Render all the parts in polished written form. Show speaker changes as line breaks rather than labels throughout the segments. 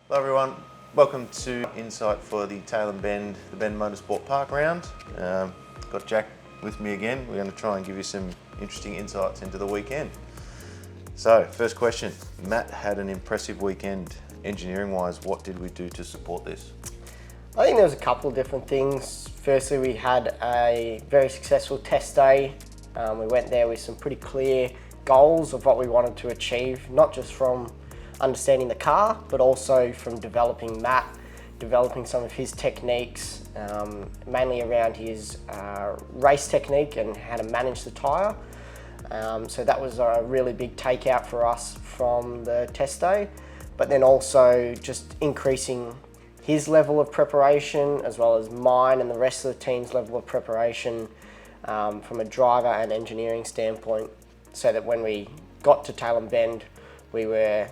Hello everyone, welcome to Insight for the Tail and Bend, the Bend Motorsport Park round. Got Jack with me again. We're going to try and give you some interesting insights into the weekend. So, first question, Matt had an impressive weekend. Engineering wise, what did we do to support this?
I think there was a couple of different things. Firstly, we had a very successful test day. We went there with some pretty clear goals of what we wanted to achieve, not just from understanding the car, but also from developing Matt, developing some of his techniques, mainly around his race technique and how to manage the tyre. So that was a really big takeout for us from the test day, but then also just increasing his level of preparation as well as mine and the rest of the team's level of preparation from a driver and engineering standpoint, so that when we got to Tail and Bend, we were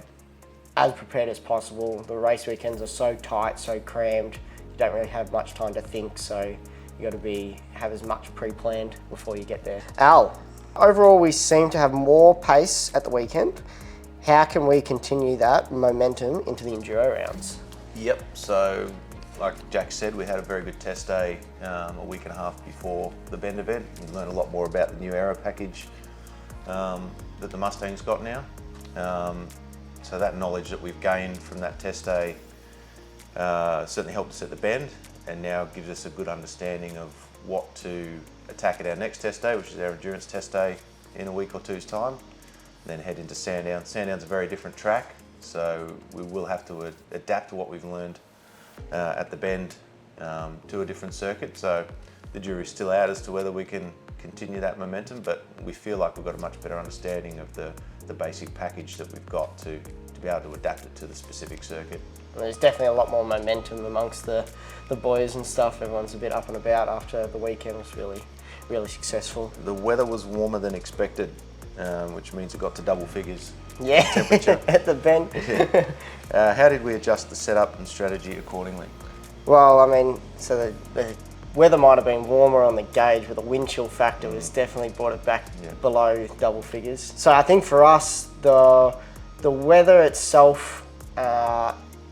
as prepared as possible. The race weekends are so tight, so crammed, you don't really have much time to think, so you got to have as much pre-planned before you get there. Al, overall we seem to have more pace at the weekend. How can we continue that momentum into the enduro rounds?
Yep, so like Jack said, we had a very good test day a week and a half before the Bend event. We learned a lot more about the new aero package that the Mustang's got now. So that knowledge that we've gained from that test day certainly helped us at the Bend, and now gives us a good understanding of what to attack at our next test day, which is our endurance test day in a week or two's time. Then head into Sandown. Sandown's a very different track, so we will have to adapt to what we've learned at the Bend to a different circuit. So the jury's still out as to whether we can continue that momentum, but we feel like we've got a much better understanding of the basic package that we've got to be able to adapt it to the specific circuit.
There's definitely a lot more momentum amongst the boys and stuff. Everyone's a bit up and about after the weekend. Was really successful.
The weather was warmer than expected, which means it got to double figures.
Yeah,
temperature
at the Bend.
How did we adjust the setup and strategy accordingly?
Well, I mean, so the weather might have been warmer on the gauge, but the wind chill factor was definitely brought it back below double figures. So I think for us, the weather itself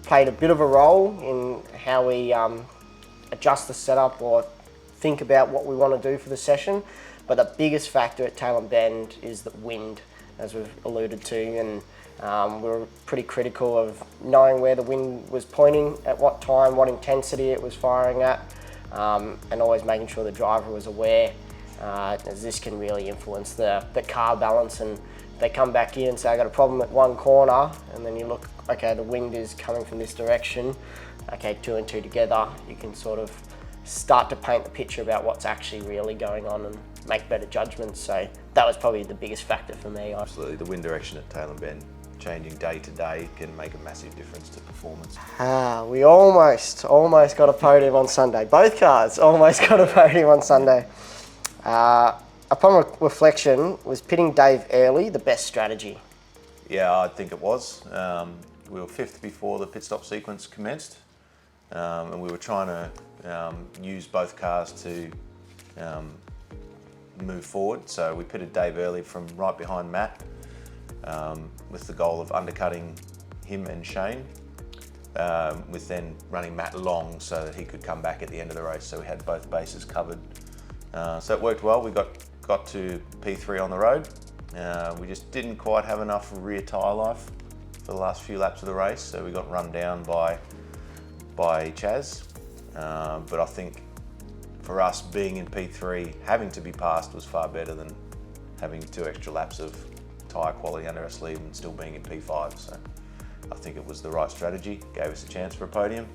played a bit of a role in how we adjust the setup or think about what we want to do for the session. But the biggest factor at Tail and Bend is the wind, as we've alluded to, and we were pretty critical of knowing where the wind was pointing, at what time, what intensity it was firing at, and always making sure the driver was aware, as this can really influence the car balance. And they come back in and say, I got a problem at one corner, and then you look, okay, the wind is coming from this direction, okay, 2 and 2 together, you can sort of start to paint the picture about what's actually really going on and make better judgments. So that was probably the biggest factor for me.
Absolutely, the wind direction at Tail and Bend, changing day to day, can make a massive difference to performance.
We almost got a podium on Sunday. Both cars almost got a podium on Sunday. Upon reflection, was pitting Dave early the best strategy?
Yeah, I think it was. We were 5th before the pit stop sequence commenced, and we were trying to use both cars to move forward. So we pitted Dave early from right behind Matt, with the goal of undercutting him and Shane, with then running Matt long so that he could come back at the end of the race. So we had both bases covered. So it worked well. We got to P3 on the road. We just didn't quite have enough rear tyre life for the last few laps of the race, so we got run down by Chaz. But I think for us, being in P3, having to be passed was far better than having 2 extra laps of tyre quality under our sleeve and still being in P5. So I think it was the right strategy, gave us a chance for a podium.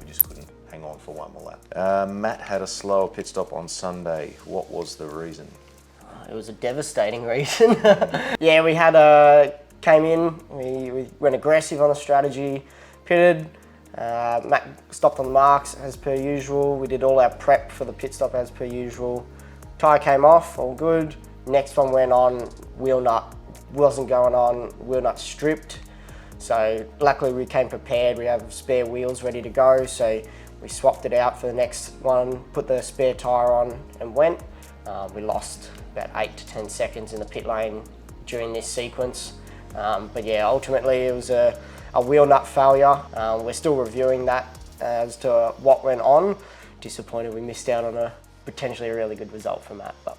We just couldn't hang on for one more lap. Matt had a slower pit stop on Sunday. What was the reason?
It was a devastating reason. Yeah, we came in, we went aggressive on the strategy, pitted, Matt stopped on the marks as per usual. We did all our prep for the pit stop as per usual. Tyre came off, all good. Next one went on, wheel nut wasn't going on, wheel nut stripped. So luckily we came prepared, we have spare wheels ready to go, so we swapped it out for the next one, put the spare tyre on and went. We lost about 8 to 10 seconds in the pit lane during this sequence. But yeah, ultimately it was a a wheel nut failure. We're still reviewing that as to what went on. Disappointed we missed out on a potentially a really good result from that, but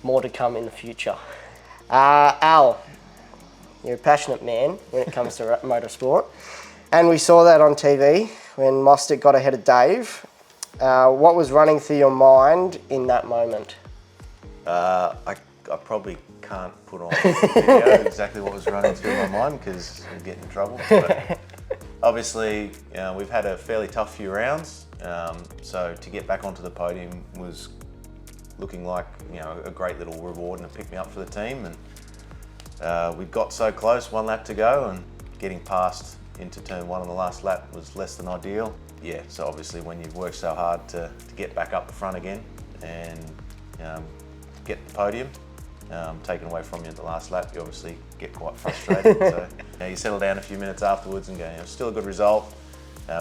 more to come in the future. Al, you're a passionate man when it comes to motorsport, and we saw that on TV when Mostert got ahead of Dave. What was running through your mind in that moment?
I probably can't put on video exactly what was running through my mind because we'll get in trouble. But obviously, we've had a fairly tough few rounds, so to get back onto the podium was looking like a great little reward and a pick me up for the team. And we got so close, 1 lap to go, and getting past into turn 1 on the last lap was less than ideal. Yeah, so obviously when you've worked so hard to get back up the front again and get the podium taken away from you at the last lap, you obviously get quite frustrated. So you settle down a few minutes afterwards and go, still a good result.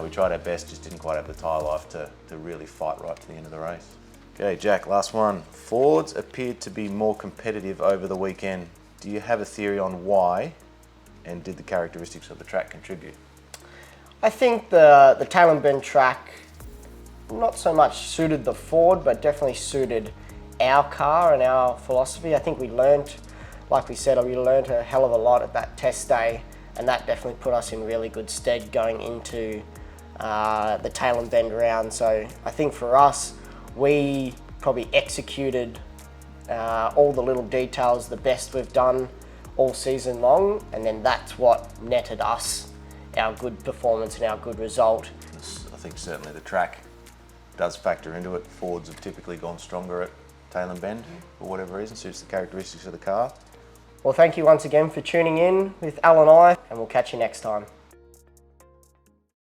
We tried our best, just didn't quite have the tyre life to really fight right to the end of the race. Okay, Jack, last one. Fords appeared to be more competitive over the weekend. Do you have a theory on why, and did the characteristics of the track contribute?
I think the Tail and Bend track not so much suited the Ford, but definitely suited our car and our philosophy. I think we learnt, like we said, we learnt a hell of a lot at that test day, and that definitely put us in really good stead going into the Tail and Bend round. So I think for us, we probably executed all the little details the best we've done all season long, and then that's what netted us our good performance and our good result.
I think certainly the track does factor into it. Fords have typically gone stronger at Tail and Bend for whatever reason, suits the characteristics of the car.
Well, thank you once again for tuning in with Al and I, and we'll catch you next time.